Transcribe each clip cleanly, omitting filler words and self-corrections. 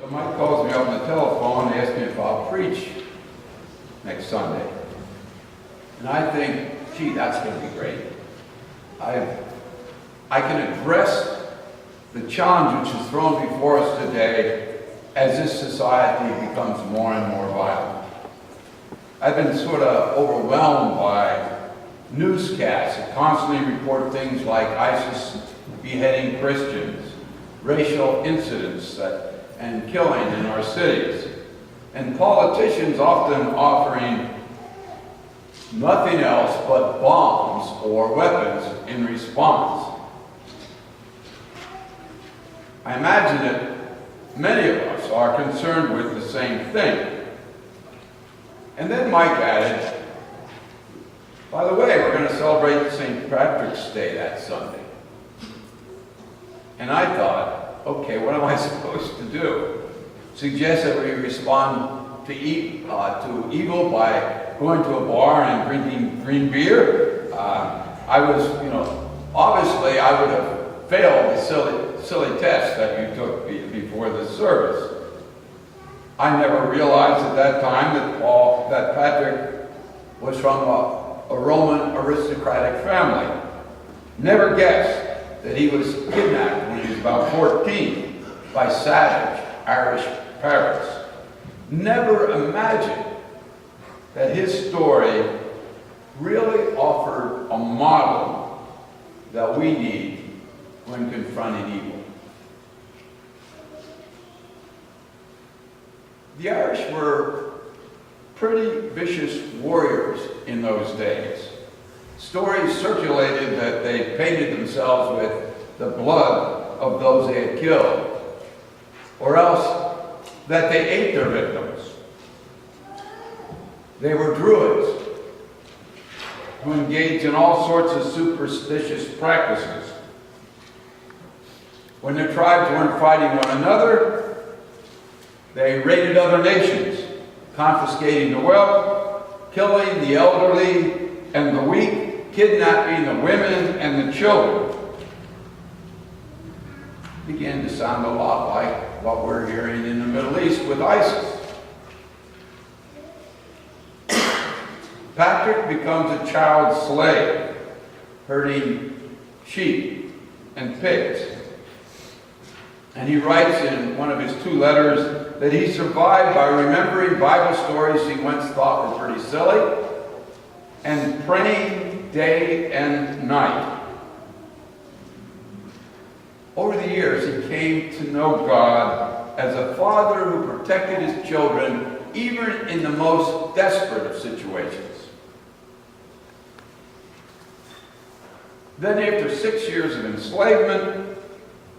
So Mike calls me up on the telephone and asks me if I'll preach next Sunday. And I think, gee, that's going to be great. I can address the challenge which is thrown before us today as this society becomes more and more violent. I've been sort of overwhelmed by newscasts that constantly report things like ISIS beheading Christians, racial incidents and killing in our cities, and politicians often offering nothing else but bombs or weapons in response. I imagine that many of us are concerned with the same thing. And then Mike added, by the way, we're going to celebrate St. Patrick's Day that Sunday. And I thought, okay, what am I supposed to do? Suggest that we respond to evil by going to a bar and drinking green beer? Obviously I would have failed the silly test that you took before the service. I never realized at that time that Patrick was from a Roman aristocratic family. Never guessed that he was kidnapped when he was about 14 by savage Irish parents. Never imagined that his story really offered a model that we need when confronting evil. The Irish were pretty vicious warriors in those days. Stories circulated that they painted themselves with the blood of those they had killed, or else that they ate their victims. They were druids who engaged in all sorts of superstitious practices. When their tribes weren't fighting one another, they raided other nations, confiscating the wealth, killing the elderly and the weak, kidnapping the women and the children. Began to sound a lot like what we're hearing in the Middle East with ISIS. Patrick becomes a child slave, herding sheep and pigs. And he writes in one of his 2 letters that he survived by remembering Bible stories he once thought were pretty silly and praying day and night. Over the years, he came to know God as a father who protected his children even in the most desperate of situations. Then after 6 years of enslavement,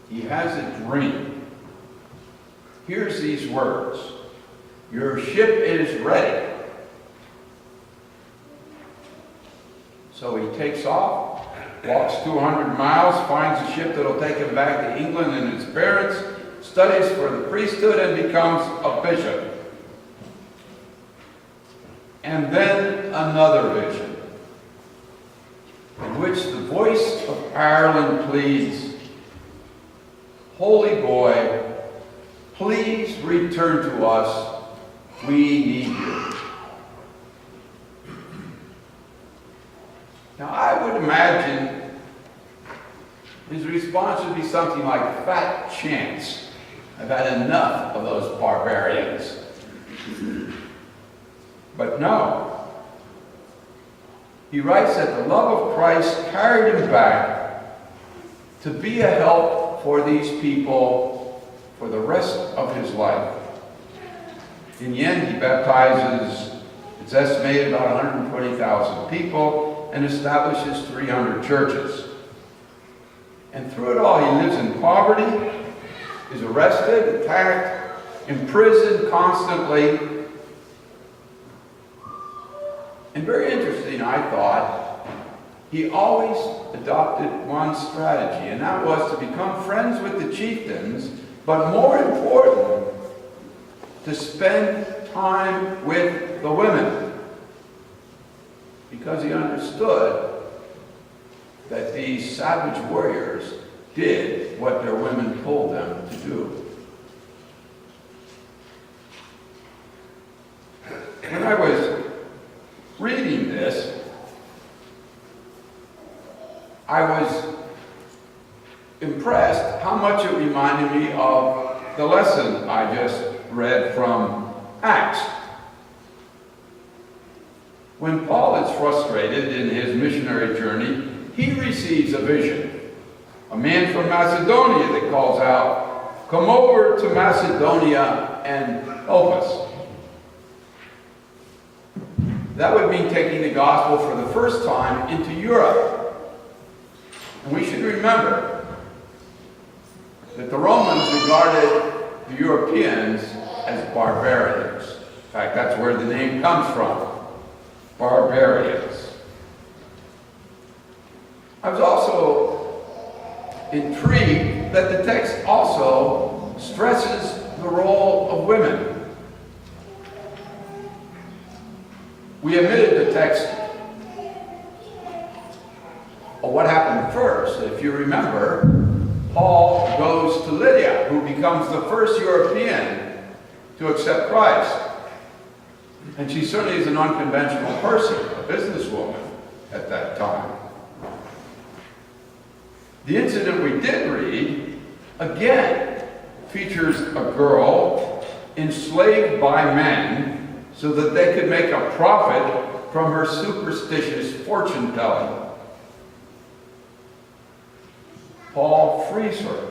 he has a dream. Here's these words: "Your ship is ready." So he takes off, walks 200 miles, finds a ship that'll take him back to England and his parents, studies for the priesthood, and becomes a bishop. And then another vision, in which the voice of Ireland pleads, "Holy boy, please return to us. We need you." Now, I would imagine his response would be something like, "Fat chance. I've had enough of those barbarians." But no. He writes that the love of Christ carried him back to be a help for these people for the rest of his life. In the end, he baptizes, it's estimated, about 120,000 people and establishes 300 churches. And through it all, he lives in poverty, is arrested, attacked, imprisoned constantly. And very interesting, I thought, he always adopted one strategy, and that was to become friends with the chieftains, but more important, to spend time with the women, because he understood that these savage warriors did what their women told them to do. impressed how much it reminded me of the lesson I just read from Acts. When Paul is frustrated in his missionary journey, he receives a vision. A man from Macedonia that calls out, "Come over to Macedonia and help us." That would mean taking the gospel for the first time into Europe. And we should remember that the Romans regarded the Europeans as barbarians. In fact, that's where the name comes from, barbarians. I was also intrigued that the text also stresses the role of women. We omitted the text of what happened first. If you remember, Paul goes to Lydia, who becomes the first European to accept Christ. And she certainly is an unconventional person, a businesswoman at that time. The incident we did read, again, features a girl enslaved by men so that they could make a profit from her superstitious fortune-telling. Paul frees her.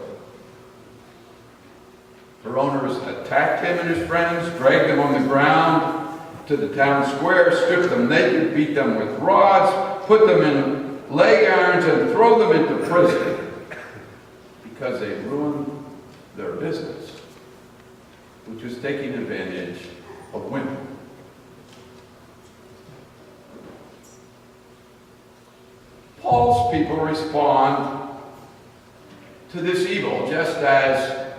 Her owners attacked him and his friends, dragged them on the ground to the town square, stripped them naked, beat them with rods, put them in leg irons, and throw them into prison because they ruined their business, which was taking advantage of women. Paul's people respond to this evil just as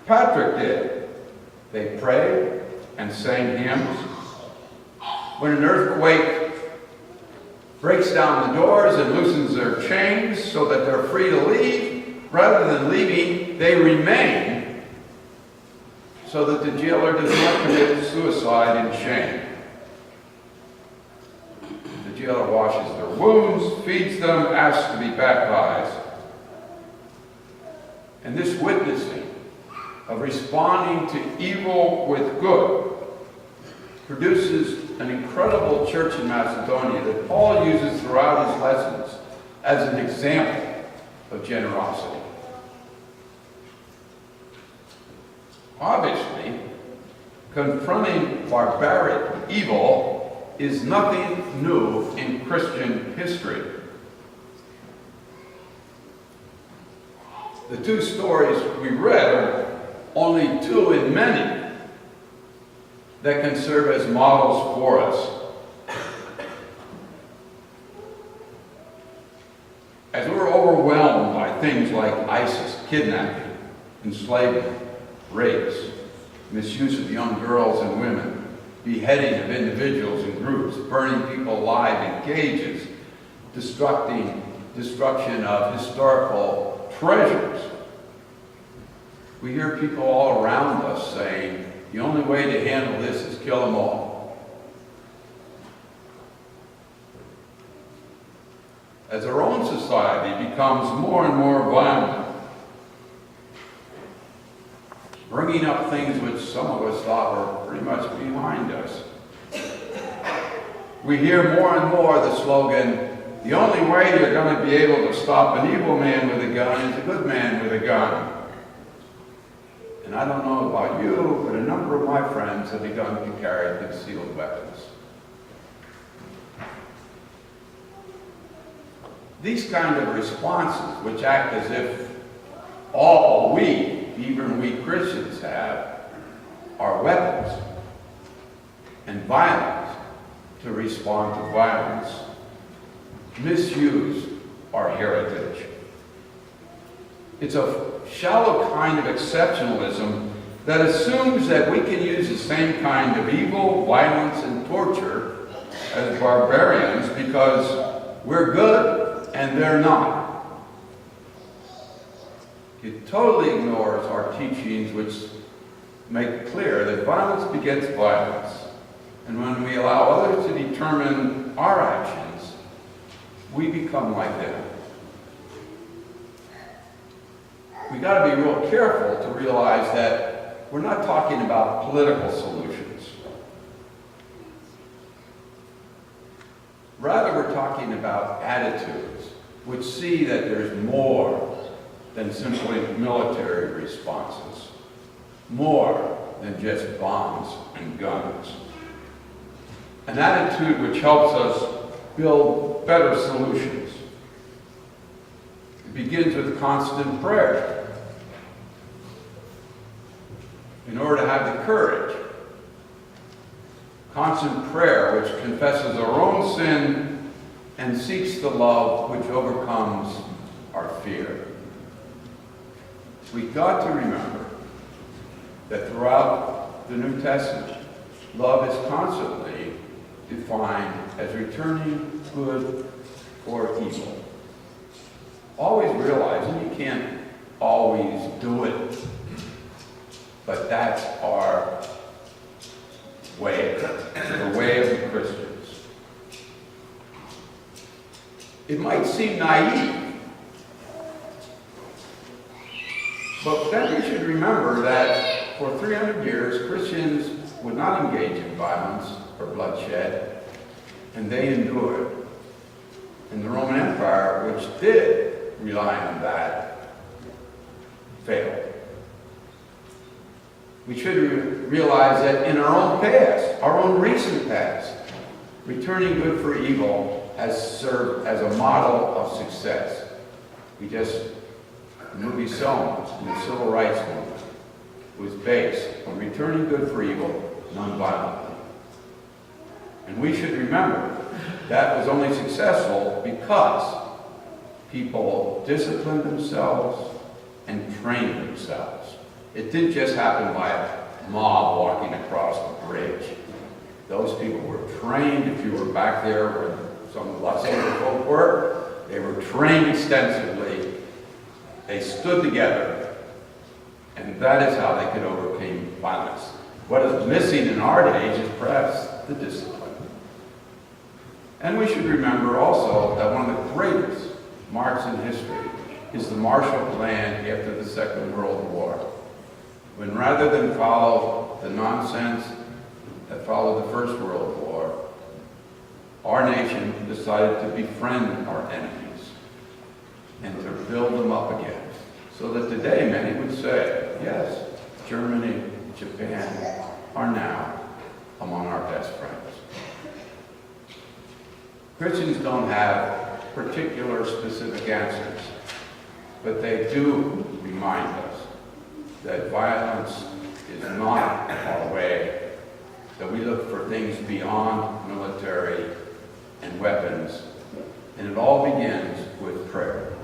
Patrick did. They prayed and sang hymns. When an earthquake breaks down the doors and loosens their chains so that they're free to leave, rather than leaving, they remain so that the jailer does not commit suicide in shame. The jailer washes their wounds, feeds them, asks to be baptized. And this witnessing of responding to evil with good produces an incredible church in Macedonia that Paul uses throughout his lessons as an example of generosity. Obviously, confronting barbaric evil is nothing new in Christian history. The two stories we read are only two in many that can serve as models for us. As we're overwhelmed by things like ISIS, kidnapping, enslavement, rapes, misuse of young girls and women, beheading of individuals and groups, burning people alive in cages, destruction of historical treasures. We hear people all around us saying, the only way to handle this is kill them all. As our own society becomes more and more violent, bringing up things which some of us thought were pretty much behind us, we hear more and more the slogan, the only way you're going to be able to stop an evil man with a gun is a good man with a gun. And I don't know about you, but a number of my friends have begun to carry concealed weapons. These kind of responses, which act as if all we, even we Christians, have, are weapons and violence to respond to violence, misuse our heritage. It's a shallow kind of exceptionalism that assumes that we can use the same kind of evil, violence, and torture as barbarians because we're good and they're not. It totally ignores our teachings, which make clear that violence begets violence. And when we allow others to determine our actions, we become like them. we got to be real careful to realize that we're not talking about political solutions. Rather, we're talking about attitudes which see that there's more than simply military responses, more than just bombs and guns. An attitude which helps us build better solutions. It begins with constant prayer. In order to have the courage, constant prayer which confesses our own sin and seeks the love which overcomes our fear. We've got to remember that throughout the New Testament, love is constantly defined as returning good for evil. Always realizing you can't always do it, but that's our way, the way of the Christians. It might seem naive, but then we should remember that for 300 years, Christians would not engage in violence or bloodshed, and they endured. And the Roman Empire, which did rely on that, failed. We should realize that in our own past, our own recent past, returning good for evil has served as a model of success. The movie Selma in the Civil Rights Movement was based on returning good for evil nonviolently. And we should remember that was only successful because people disciplined themselves and trained themselves. It didn't just happen by a mob walking across the bridge. Those people were trained. If you were back there where some of the Los Angeles folk were, they were trained extensively. They stood together, and that is how they could overcome violence. What is missing in our age is perhaps the discipline. And we should remember also that one of the greatest marks in history is the Marshall Plan after the Second World War, when rather than follow the nonsense that followed the First World War, our nation decided to befriend our enemies and to build them up again. So that today many would say, yes, Germany, Japan are now among our best friends. Christians don't have particular specific answers, but they do remind us that violence is not our way, that we look for things beyond military and weapons, and it all begins with prayer.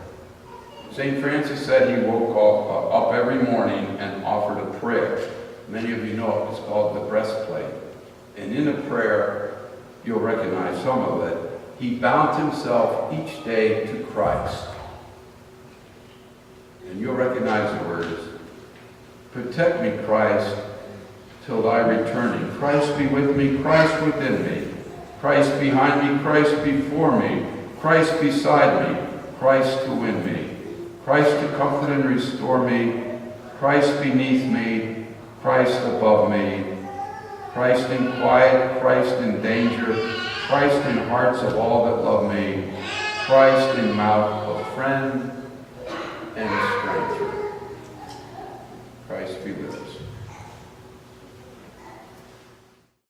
St. Francis said he woke up every morning and offered a prayer. Many of you know it. It's called the breastplate. And in the prayer, you'll recognize some of it. He bound himself each day to Christ. And you'll recognize the words, "Protect me, Christ, till thy returning. Christ be with me, Christ within me. Christ behind me, Christ before me. Christ beside me, Christ to win me. Christ to comfort and restore me. Christ beneath me, Christ above me. Christ in quiet, Christ in danger. Christ in hearts of all that love me. Christ in mouth of friend and stranger." Christ be with us.